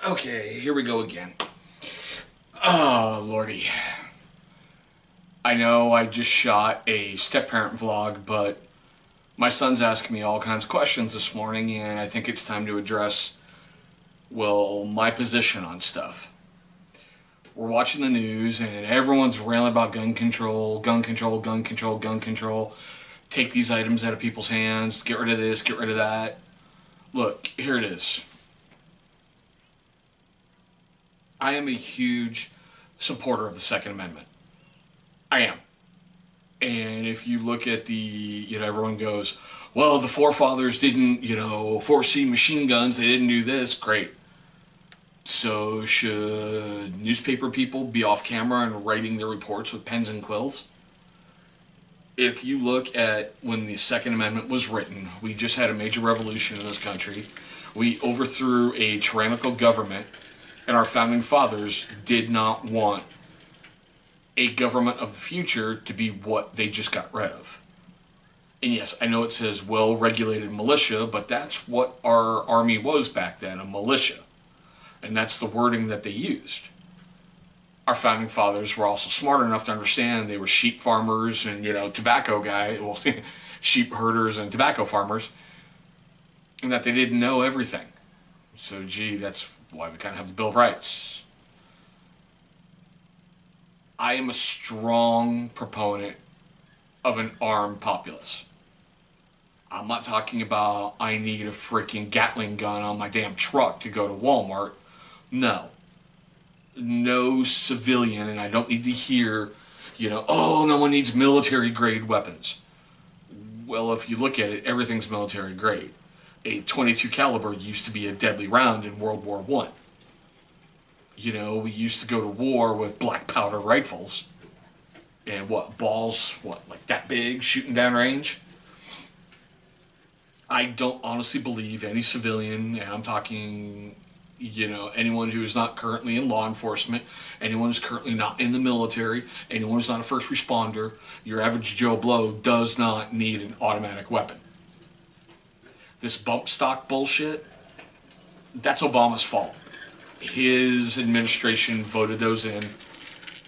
Okay, here we go again. Oh, lordy. I know I just shot a step-parent vlog, but my son's asking me all kinds of questions this morning, and I think it's time to address, well, my position on stuff. We're watching the news, and everyone's railing about gun control, gun control, gun control, gun control. Take these items out of people's hands, get rid of this, get rid of that. Look, here it is. I am a huge supporter of the Second Amendment. I am. And if you look at everyone goes, well, the forefathers didn't, foresee machine guns, they didn't do this. Great. So should newspaper people be off camera and writing their reports with pens and quills? If you look at when the Second Amendment was written, we just had a major revolution in this country. We overthrew a tyrannical government, and our founding fathers did not want a government of the future to be what they just got rid of. And yes, I know it says well-regulated militia, but that's what our army was back then, a militia. And that's the wording that they used. Our founding fathers were also smart enough to understand they were sheep farmers and, tobacco sheep herders and tobacco farmers, and that they didn't know everything. So, that's why we kind of have the Bill of Rights. I am a strong proponent of an armed populace. I'm not talking about I need a freaking Gatling gun on my damn truck to go to Walmart. No. No civilian, and I don't need to hear, oh, no one needs military grade weapons. Well, if you look at it, everything's military grade. A .22 caliber used to be a deadly round in World War I. We used to go to war with black powder rifles. And balls, like that big, shooting down range? I don't honestly believe any civilian, and I'm talking, anyone who is not currently in law enforcement, anyone who's currently not in the military, anyone who's not a first responder, your average Joe Blow does not need an automatic weapon. This bump stock bullshit, that's Obama's fault. His administration voted those in.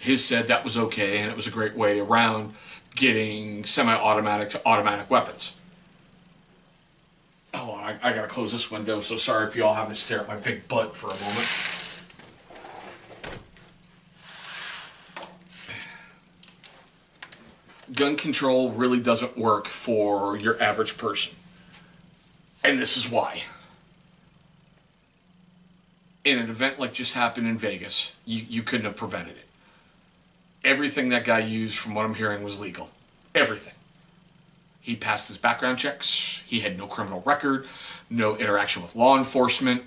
His said that was okay, and it was a great way around getting semi-automatic to automatic weapons. Oh, I gotta close this window, so sorry if y'all having to stare at my big butt for a moment. Gun control really doesn't work for your average person. And this is why. In an event like just happened in Vegas, you couldn't have prevented it. Everything that guy used, from what I'm hearing, was legal. Everything. He passed his background checks. He had no criminal record, no interaction with law enforcement.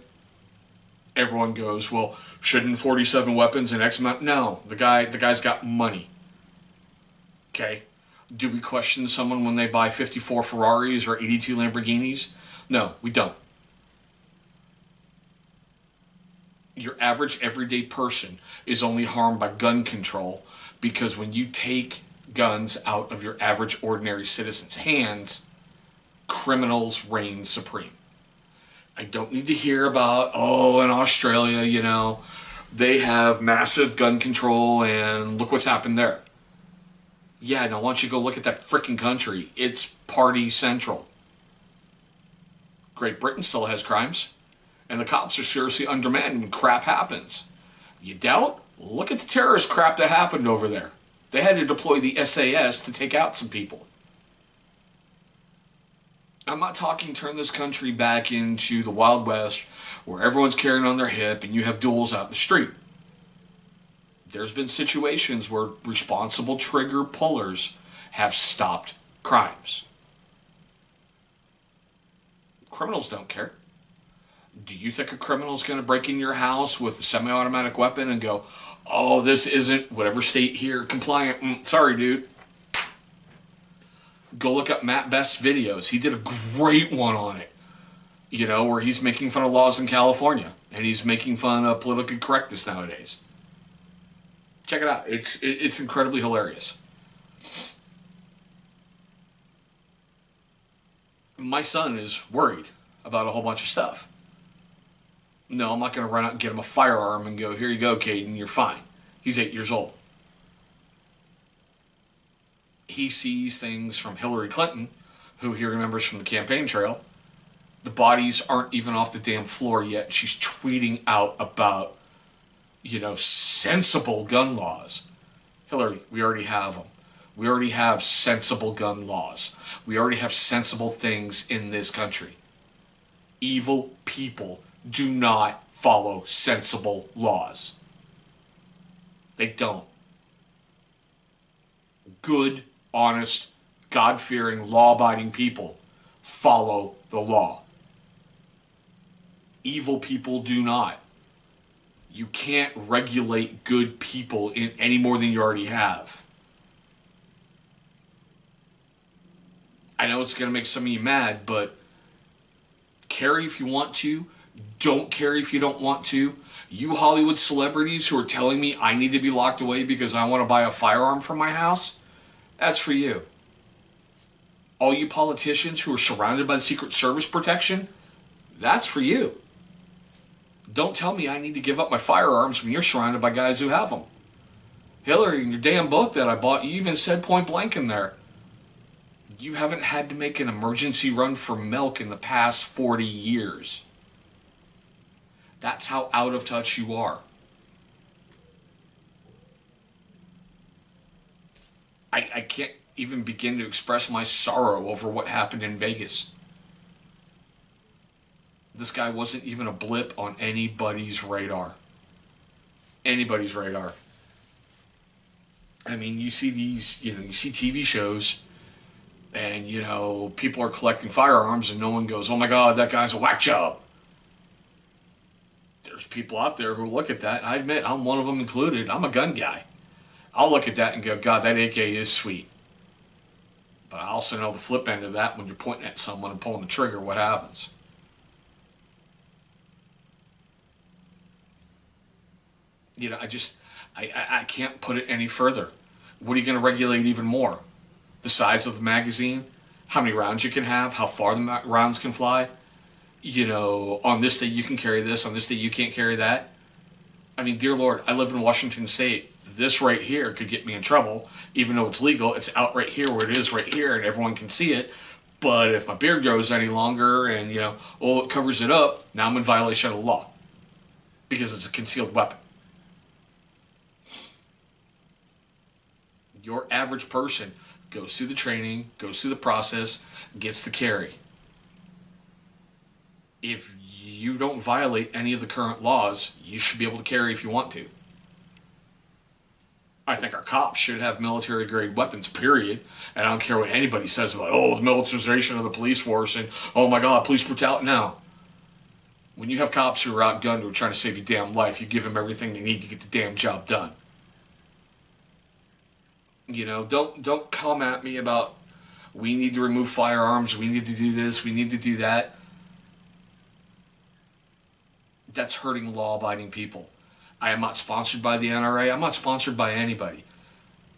Everyone goes, well, shouldn't 47 weapons and X amount? No, the guy's got money. Okay? Do we question someone when they buy 54 Ferraris or 82 Lamborghinis? No, we don't. Your average everyday person is only harmed by gun control because when you take guns out of your average ordinary citizen's hands, criminals reign supreme. I don't need to hear about, in Australia, they have massive gun control and look what's happened there. Yeah, now why don't you go look at that frickin' country? It's party central. Great Britain still has crimes. And the cops are seriously undermanned when crap happens. You doubt? Look at the terrorist crap that happened over there. They had to deploy the SAS to take out some people. I'm not talking turn this country back into the Wild West where everyone's carrying on their hip and you have duels out in the street. There's been situations where responsible trigger pullers have stopped crimes. Criminals don't care. Do you think a criminal is going to break in your house with a semi-automatic weapon and go, oh, this isn't whatever state here compliant? Sorry, dude. Go look up Matt Best's videos. He did a great one on it. Where he's making fun of laws in California. And he's making fun of political correctness nowadays. Check it out. It's incredibly hilarious. My son is worried about a whole bunch of stuff. No, I'm not going to run out and get him a firearm and go, here you go, Caden, you're fine. He's 8 years old. He sees things from Hillary Clinton, who he remembers from the campaign trail. The bodies aren't even off the damn floor yet. She's tweeting out about, sensible gun laws. Hillary, we already have them. We already have sensible gun laws. We already have sensible things in this country. Evil people do not follow sensible laws. They don't. Good, honest, God-fearing, law-abiding people follow the law. Evil people do not. You can't regulate good people in any more than you already have. I know it's going to make some of you mad, but carry if you want to. Don't carry if you don't want to. You Hollywood celebrities who are telling me I need to be locked away because I want to buy a firearm for my house, that's for you. All you politicians who are surrounded by the Secret Service protection, that's for you. Don't tell me I need to give up my firearms when you're surrounded by guys who have them. Hillary, in your damn book that I bought, you even said point blank in there, you haven't had to make an emergency run for milk in the past 40 years. That's how out of touch you are. I can't even begin to express my sorrow over what happened in Vegas. This guy wasn't even a blip on anybody's radar. Anybody's radar. I mean, you see these, you see TV shows, and, people are collecting firearms, and no one goes, oh my God, that guy's a whack job. There's people out there who look at that, and I admit, I'm one of them included. I'm a gun guy. I'll look at that and go, God, that AK is sweet. But I also know the flip end of that, when you're pointing at someone and pulling the trigger, what happens? I can't put it any further. What are you going to regulate even more? The size of the magazine? How many rounds you can have? How far the rounds can fly? On this day you can carry this, on this day you can't carry that. I mean, dear Lord, I live in Washington State. This right here could get me in trouble, even though it's legal. It's out right here where it is right here, and everyone can see it. But if my beard grows any longer and, it covers it up, now I'm in violation of the law. Because it's a concealed weapon. Your average person goes through the training, goes through the process, gets to carry. If you don't violate any of the current laws, you should be able to carry if you want to. I think our cops should have military-grade weapons, period. And I don't care what anybody says about, the militarization of the police force and, oh my God, police brutality. No. When you have cops who are outgunned who are trying to save your damn life, you give them everything they need to get the damn job done. Don't come at me about, we need to remove firearms, we need to do this, we need to do that. That's hurting law-abiding people. I am not sponsored by the NRA. I'm not sponsored by anybody.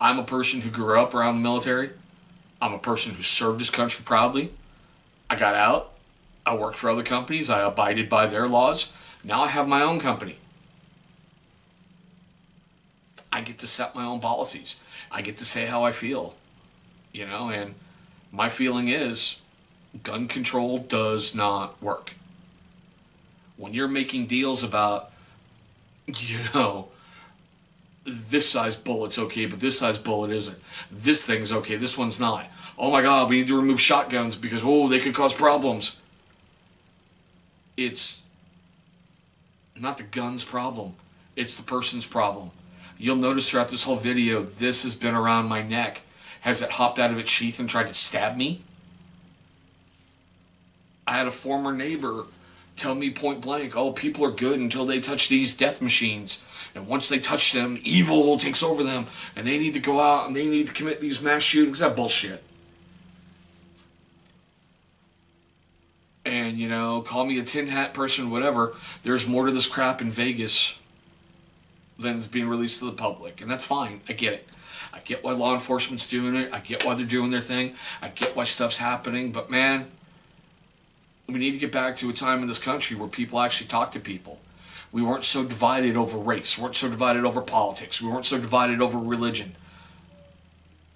I'm a person who grew up around the military. I'm a person who served his country proudly. I got out. I worked for other companies. I abided by their laws. Now I have my own company. I get to set my own policies. I get to say how I feel. And my feeling is gun control does not work. When you're making deals about, this size bullet's okay, but this size bullet isn't. This thing's okay, this one's not. Oh my God, we need to remove shotguns because, they could cause problems. It's not the gun's problem. It's the person's problem. You'll notice throughout this whole video, this has been around my neck. Has it hopped out of its sheath and tried to stab me? I had a former neighbor tell me point blank, people are good until they touch these death machines. And once they touch them, evil takes over them. And they need to go out and they need to commit these mass shootings. That bullshit. And, call me a tin hat person, whatever. There's more to this crap in Vegas than is being released to the public. And that's fine. I get it. I get why law enforcement's doing it. I get why they're doing their thing. I get why stuff's happening. But, man, We need to get back to a time in this country where people actually talk to people. We weren't so divided over race. We weren't so divided over politics. We weren't so divided over religion.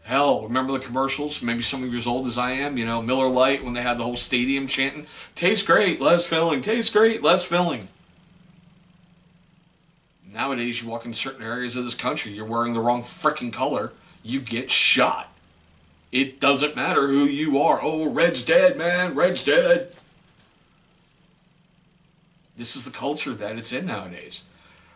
Hell, remember the commercials? Maybe some of you as old as I am, Miller Lite, when they had the whole stadium chanting, tastes great, less filling, tastes great, less filling. Nowadays, you walk in certain areas of this country, you're wearing the wrong freaking color, you get shot. It doesn't matter who you are. Oh, red's dead, man, red's dead. This is the culture that it's in nowadays.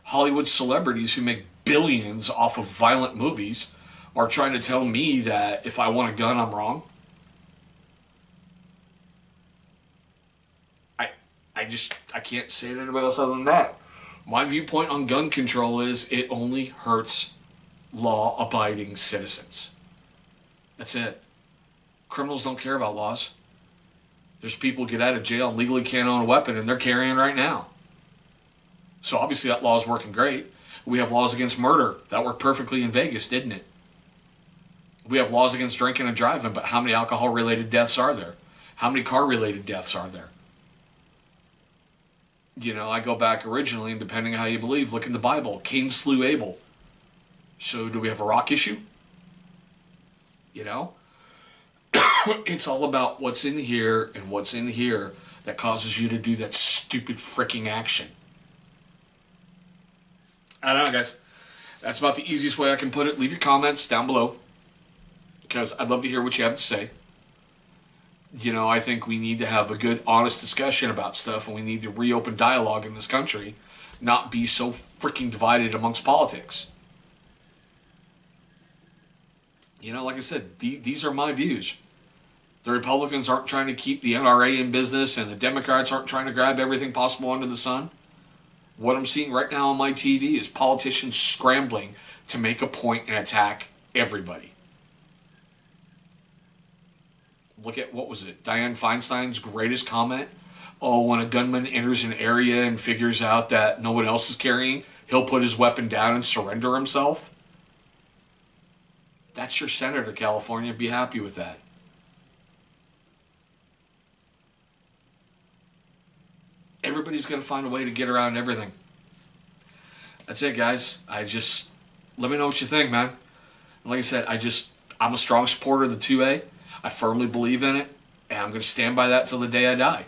Hollywood celebrities who make billions off of violent movies are trying to tell me that if I want a gun, I'm wrong. I can't say it anybody else other than that. My viewpoint on gun control is it only hurts law-abiding citizens. That's it. Criminals don't care about laws. There's people who get out of jail and legally can't own a weapon, and they're carrying right now. So obviously that law is working great. We have laws against murder. That worked perfectly in Vegas, didn't it? We have laws against drinking and driving, but how many alcohol-related deaths are there? How many car-related deaths are there? I go back originally, and depending on how you believe, look in the Bible. Cain slew Abel. So do we have a rock issue? It's all about what's in here and what's in here that causes you to do that stupid freaking action. I don't know, guys. That's about the easiest way I can put it. Leave your comments down below, because I'd love to hear what you have to say. I think we need to have a good, honest discussion about stuff, and we need to reopen dialogue in this country, not be so freaking divided amongst politics. Like I said, these are my views. The Republicans aren't trying to keep the NRA in business, and the Democrats aren't trying to grab everything possible under the sun. What I'm seeing right now on my TV is politicians scrambling to make a point and attack everybody. Look at, what was it, Dianne Feinstein's greatest comment? Oh, when a gunman enters an area and figures out that no one else is carrying, he'll put his weapon down and surrender himself. That's your senator, California. Be happy with that. Everybody's going to find a way to get around everything. That's it, guys. Let me know what you think, man. Like I said, I'm a strong supporter of the 2A. I firmly believe in it, and I'm going to stand by that till the day I die.